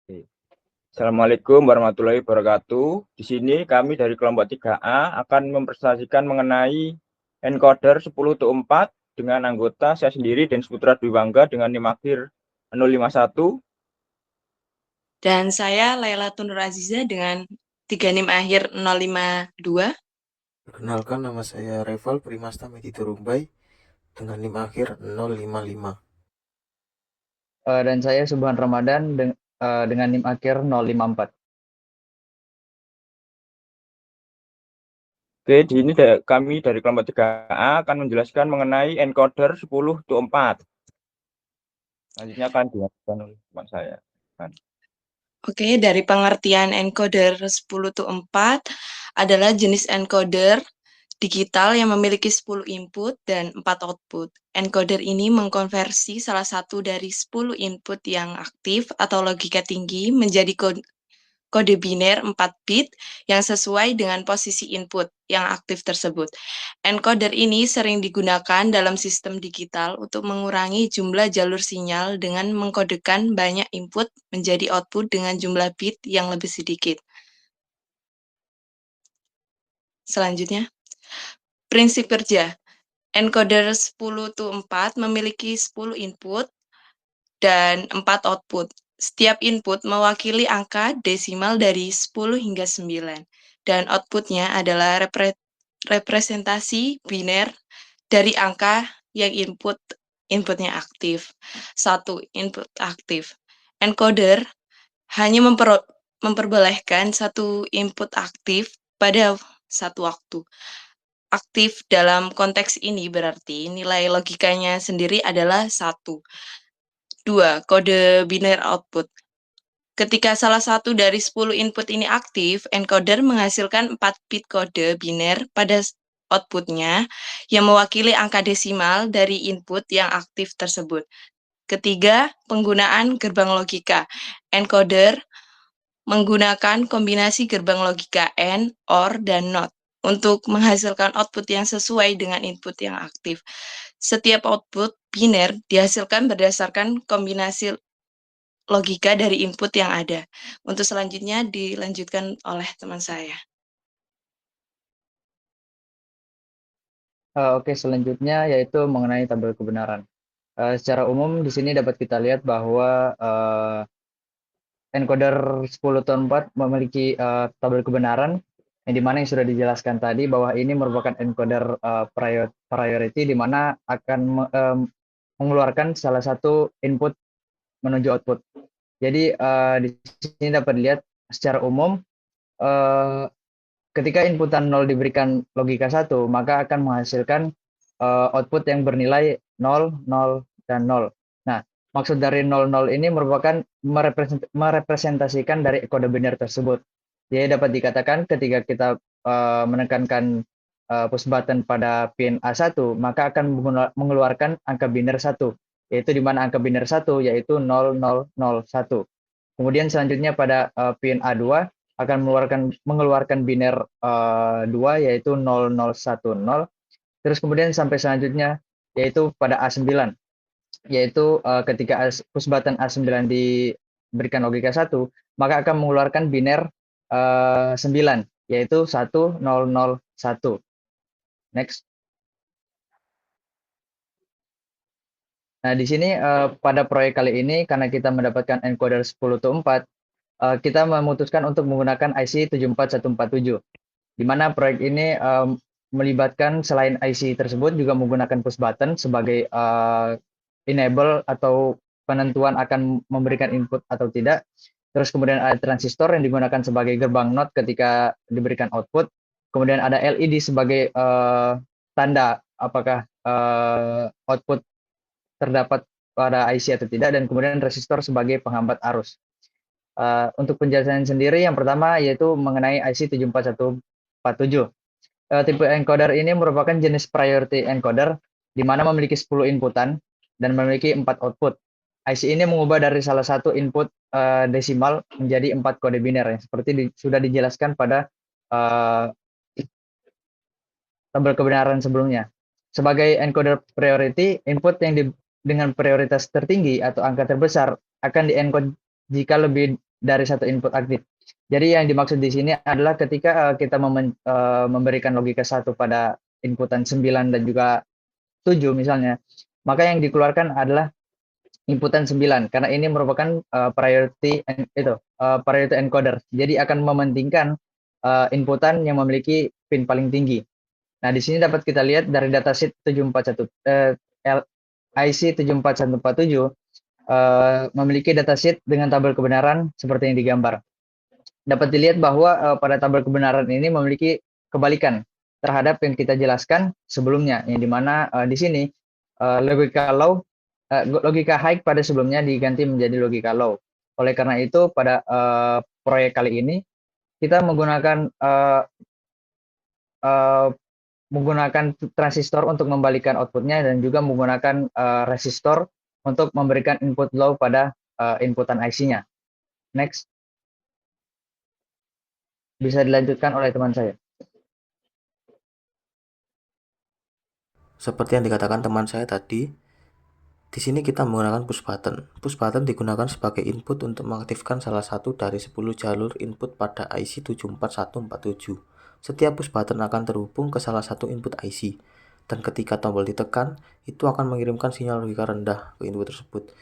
Oke. Assalamualaikum warahmatullahi wabarakatuh. Di sini kami dari kelompok 3A akan mempresentasikan mengenai encoder 10/4 dengan anggota saya sendiri dan Putra Dwi Bangga dengan NIM akhir 051. Dan saya Lailatul Nur Aziza dengan 3 NIM akhir 052. Perkenalkan, nama saya Reval Primasta Mediterumbai dengan NIM akhir 055. Dan saya Subhan Ramadan dengan NIM akhir 054. Oke, di sini kami dari kelompok 3A akan menjelaskan mengenai encoder 10/4. Selanjutnya akan dijelaskan oleh teman saya. Oke, dari pengertian encoder 10/4 adalah jenis encoder digital yang memiliki 10 input dan 4 output. Encoder ini mengkonversi salah satu dari 10 input yang aktif atau logika tinggi menjadi kode biner 4 bit yang sesuai dengan posisi input yang aktif tersebut. Encoder ini sering digunakan dalam sistem digital untuk mengurangi jumlah jalur sinyal dengan mengkodekan banyak input menjadi output dengan jumlah bit yang lebih sedikit. Selanjutnya, prinsip kerja. Encoder 10/4 memiliki 10 input dan 4 output. Setiap input mewakili angka desimal dari 10 hingga 9, dan outputnya adalah representasi biner dari angka yang inputnya aktif. 1. Input aktif. Encoder hanya memperbolehkan satu input aktif pada satu waktu. Aktif dalam konteks ini berarti nilai logikanya sendiri adalah 1. 2. Kode biner output. Ketika salah satu dari 10 input ini aktif, encoder menghasilkan 4 bit kode biner pada outputnya yang mewakili angka desimal dari input yang aktif tersebut. Ketiga, penggunaan gerbang logika. Encoder menggunakan kombinasi gerbang logika AND, OR, dan NOT untuk menghasilkan output yang sesuai dengan input yang aktif. Setiap output biner dihasilkan berdasarkan kombinasi logika dari input yang ada. Untuk selanjutnya dilanjutkan oleh teman saya. Oke, selanjutnya yaitu mengenai tabel kebenaran. Secara umum di sini dapat kita lihat bahwa encoder 10/4 memiliki tabel kebenaran yang dimana yang sudah dijelaskan tadi bahwa ini merupakan encoder priority di mana akan mengeluarkan salah satu input menuju output. Jadi di sini dapat dilihat secara umum ketika inputan 0 diberikan logika 1, maka akan menghasilkan output yang bernilai 0, 0, dan 0. Nah, maksud dari 0, 0 ini merupakan merepresentasikan dari kode biner tersebut. Jadi dapat dikatakan ketika kita menekankan push button pada pin A1, maka akan mengeluarkan angka biner 1, yaitu di mana angka biner 1 yaitu 0001. Kemudian selanjutnya pada pin A2 akan mengeluarkan biner 2 yaitu 0010. Terus kemudian sampai selanjutnya yaitu pada A9, yaitu ketika push button A9 diberikan logika 1, maka akan mengeluarkan biner 9 yaitu 1001. Next. Nah, di sini pada proyek kali ini karena kita mendapatkan encoder 10/4, kita memutuskan untuk menggunakan IC 74147, di mana proyek ini melibatkan selain IC tersebut juga menggunakan push button sebagai enable atau penentuan akan memberikan input atau tidak. Terus kemudian ada transistor yang digunakan sebagai gerbang NOT ketika diberikan output. Kemudian ada LED sebagai tanda apakah output terdapat pada IC atau tidak, dan kemudian resistor sebagai penghambat arus. Untuk penjelasan sendiri, yang pertama yaitu mengenai IC 74147. Tipe encoder ini merupakan jenis priority encoder di mana memiliki 10 inputan dan memiliki 4 output. IC ini mengubah dari salah satu input desimal menjadi 4 kode biner yang seperti sudah dijelaskan pada tabel kebenaran sebelumnya. Sebagai encoder priority, input yang dengan prioritas tertinggi atau angka terbesar akan di-encode jika lebih dari satu input aktif. Jadi yang dimaksud di sini adalah ketika kita memberikan logika 1 pada inputan 9 dan juga 7 misalnya, maka yang dikeluarkan adalah inputan 9 karena ini merupakan priority encoder. Jadi akan mementingkan inputan yang memiliki pin paling tinggi. Nah, di sini dapat kita lihat dari datasheet 741 IC 74147 memiliki datasheet dengan tabel kebenaran seperti yang digambar. Dapat dilihat bahwa pada tabel kebenaran ini memiliki kebalikan terhadap yang kita jelaskan sebelumnya, yang dimana di sini logika high pada sebelumnya diganti menjadi logika low. Oleh karena itu pada proyek kali ini kita menggunakan transistor untuk membalikan outputnya dan juga menggunakan resistor untuk memberikan input low pada inputan IC-nya. Next. Bisa dilanjutkan oleh teman saya. Seperti yang dikatakan teman saya tadi, di sini kita menggunakan push button. Push button digunakan sebagai input untuk mengaktifkan salah satu dari 10 jalur input pada IC 74147. Setiap push button akan terhubung ke salah satu input IC, dan ketika tombol ditekan, itu akan mengirimkan sinyal logika rendah ke input tersebut.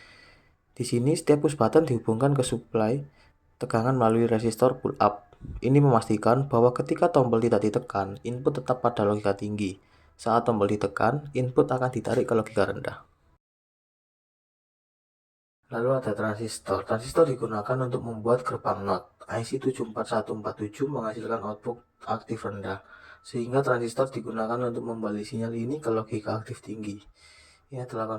Di sini setiap push button dihubungkan ke supply tegangan melalui resistor pull up. Ini memastikan bahwa ketika tombol tidak ditekan, input tetap pada logika tinggi. Saat tombol ditekan, input akan ditarik ke logika rendah. Lalu ada transistor. Transistor digunakan untuk membuat gerbang NOT. IC 74147 menghasilkan output aktif rendah, sehingga transistor digunakan untuk membalik sinyal ini ke logika aktif tinggi. Ini adalah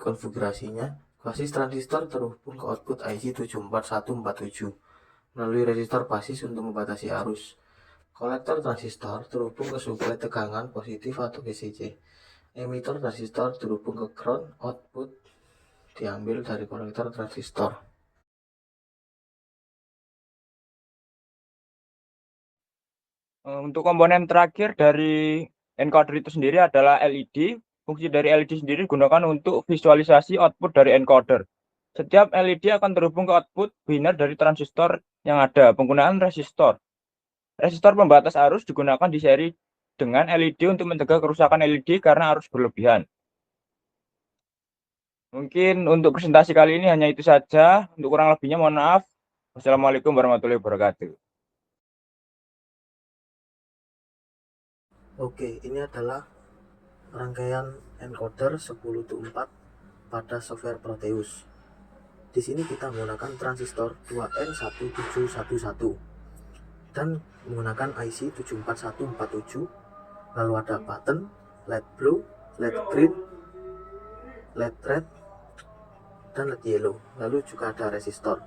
konfigurasinya. Basis transistor terhubung ke output IC 74147 melalui resistor basis untuk membatasi arus. Kolektor transistor terhubung ke suplai tegangan positif atau VCC. Emitter transistor terhubung ke ground, output diambil dari kolektor transistor. Untuk komponen terakhir dari encoder itu sendiri adalah LED. Fungsi dari LED sendiri digunakan untuk visualisasi output dari encoder. Setiap LED akan terhubung ke output biner dari transistor yang ada. Penggunaan resistor. Resistor pembatas arus digunakan di seri dengan LED untuk mencegah kerusakan LED karena arus berlebihan. Mungkin untuk presentasi kali ini hanya itu saja. Untuk kurang lebihnya mohon maaf. Wassalamualaikum warahmatullahi wabarakatuh. Oke, ini adalah rangkaian encoder 10-4 pada software Proteus. Di sini kita menggunakan transistor 2N1711 dan menggunakan IC 74147. Lalu ada button, LED blue, LED green, LED red, dan LED yellow. Lalu juga ada resistor.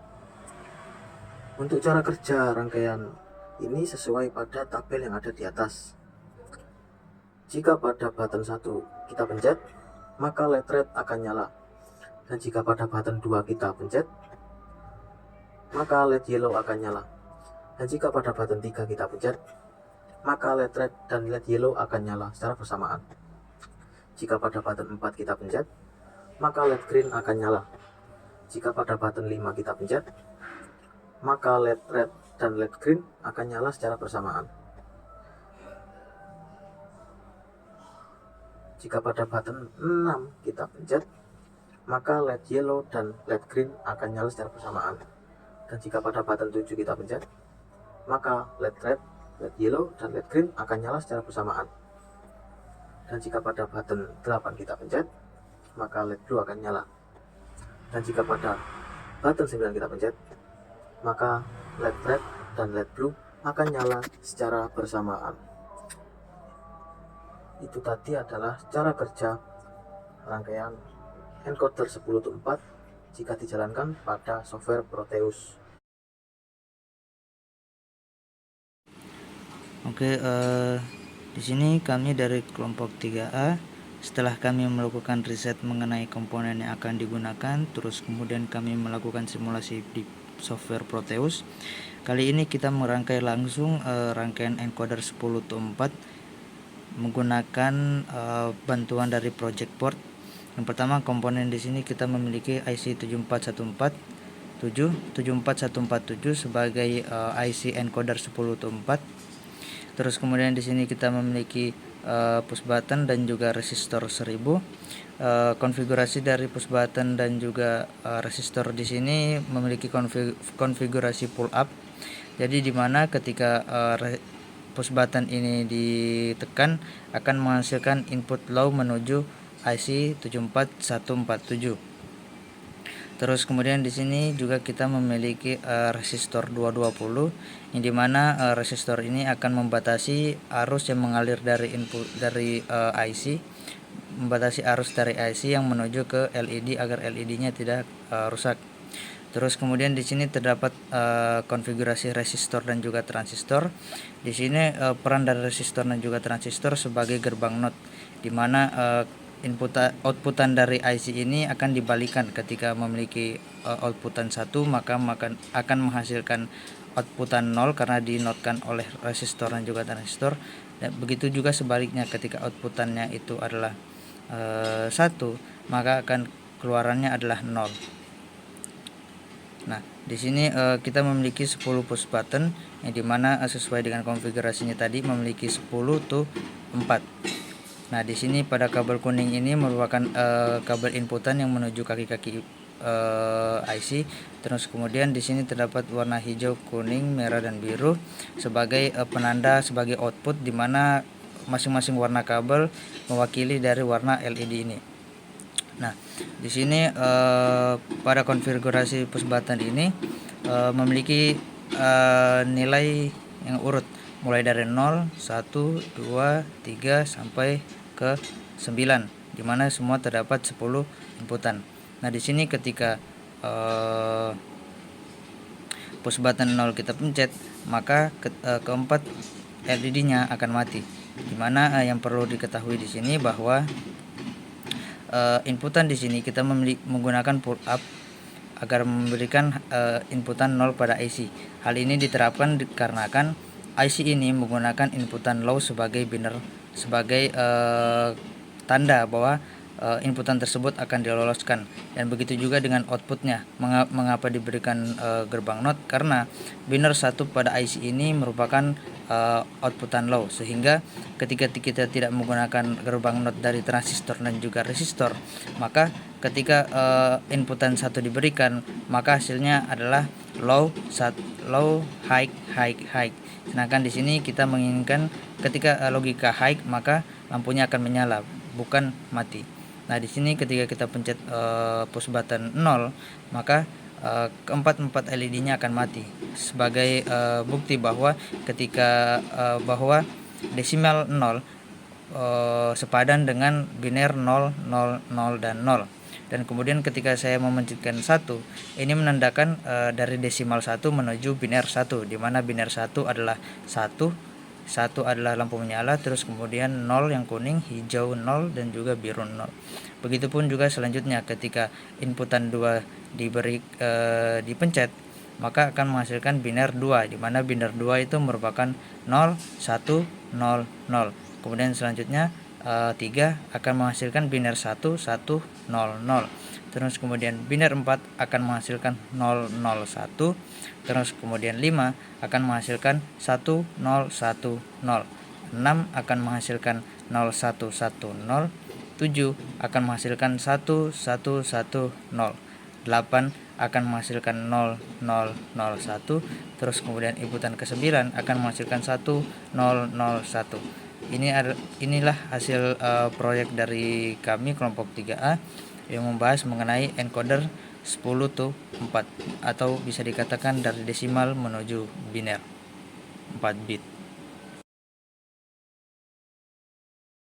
Untuk cara kerja rangkaian ini sesuai pada tabel yang ada di atas. Jika pada button 1 kita pencet, maka LED red akan nyala. Dan jika pada button 2 kita pencet, maka LED yellow akan nyala. Dan jika pada button 3 kita pencet, maka LED red dan LED yellow akan nyala secara bersamaan. Jika pada button 4 kita pencet, maka LED green akan nyala. Jika pada button 5 kita pencet, maka LED red dan LED green akan nyala secara bersamaan. Jika pada button 6 kita pencet, maka LED yellow dan LED green akan nyala secara bersamaan. Dan jika pada button 7 kita pencet, maka LED red, LED yellow, dan LED green akan nyala secara bersamaan. Dan jika pada button 8 kita pencet, maka LED blue akan nyala. Dan jika pada button 9 kita pencet, maka LED red dan LED blue akan nyala secara bersamaan. Itu tadi adalah cara kerja rangkaian encoder 10-4 jika dijalankan pada software Proteus. Oke, di sini kami dari kelompok 3A. Setelah kami melakukan riset mengenai komponen yang akan digunakan, terus kemudian kami melakukan simulasi di software Proteus. Kali ini kita merangkai langsung rangkaian encoder 10-4 menggunakan bantuan dari project board. Yang pertama, komponen di sini kita memiliki IC 7414 74147 sebagai IC encoder 10/4. Terus kemudian di sini kita memiliki push button dan juga resistor 1000. Konfigurasi dari push button dan juga resistor di sini memiliki konfigurasi pull up. Jadi di mana ketika push button ini ditekan akan menghasilkan input low menuju IC 74147. Terus kemudian di sini juga kita memiliki resistor 220, yang dimana resistor ini akan membatasi arus yang mengalir dari input dari IC, membatasi arus dari IC yang menuju ke LED agar LED-nya tidak rusak. Terus kemudian di sini terdapat konfigurasi resistor dan juga transistor. Di sini peran dari resistor dan juga transistor sebagai gerbang NOT, di mana outputan dari IC ini akan dibalikan ketika memiliki outputan 1 maka akan menghasilkan outputan 0 karena dinotkan oleh resistor dan juga transistor. Dan begitu juga sebaliknya, ketika outputannya itu adalah 1 maka akan keluarannya adalah 0. Nah, di sini kita memiliki 10 push button, yang dimana sesuai dengan konfigurasinya tadi memiliki 10/4. Nah, di sini pada kabel kuning ini merupakan kabel inputan yang menuju kaki-kaki IC. Terus kemudian di sini terdapat warna hijau, kuning, merah dan biru sebagai penanda sebagai output, di mana masing-masing warna kabel mewakili dari warna LED ini. Nah, di sini pada konfigurasi push button ini memiliki nilai yang urut mulai dari 0, 1, 2, 3 sampai ke 9, di mana semua terdapat 10 inputan. Nah, di sini ketika push button 0 kita pencet, maka keempat LED-nya akan mati. Di mana yang perlu diketahui di sini bahwa inputan di sini kita menggunakan pull up agar memberikan inputan 0 pada IC. Hal ini diterapkan dikarenakan IC ini menggunakan inputan low sebagai binary, sebagai tanda bahwa inputan tersebut akan diloloskan. Dan begitu juga dengan outputnya. Mengapa diberikan gerbang NOT? Karena binary 1 pada IC ini merupakan outputan low, sehingga ketika kita tidak menggunakan gerbang NOT dari transistor dan juga resistor, maka ketika inputan 1 diberikan, maka hasilnya adalah low, high, high. Sedangkan di sini kita menginginkan ketika logika high, maka lampunya akan menyala, bukan mati. Nah, di sini ketika kita pencet push button 0, maka keempat LED-nya akan mati, sebagai bukti bahwa ketika bahwa desimal 0 sepadan dengan biner 0, 0, 0 dan 0. Dan kemudian ketika saya memencetkan 1, ini menandakan dari desimal 1 menuju biner 1, di mana biner 1 adalah 1 adalah lampu menyala, terus kemudian 0 yang kuning, hijau 0 dan juga biru 0. Begitupun juga selanjutnya ketika inputan 2 dipencet, maka akan menghasilkan biner 2, di mana biner 2 itu merupakan 0, 1, 0, 0. Kemudian selanjutnya 3 akan menghasilkan biner 1, 1, 0, 0. Terus kemudian biner 4 akan menghasilkan 0, 0, 1. Terus kemudian 5 akan menghasilkan 1, 0, 1, 0. 6 akan menghasilkan 0, 1, 1, 0. 7 akan menghasilkan 1, 1, 1, 0. 8 akan menghasilkan 0, 0, 0, 1. Terus kemudian inputan ke-9 akan menghasilkan 1, 0, 0, 1. Inilah hasil proyek dari kami kelompok 3A yang membahas mengenai encoder 10/4, atau bisa dikatakan dari desimal menuju biner 4 bit.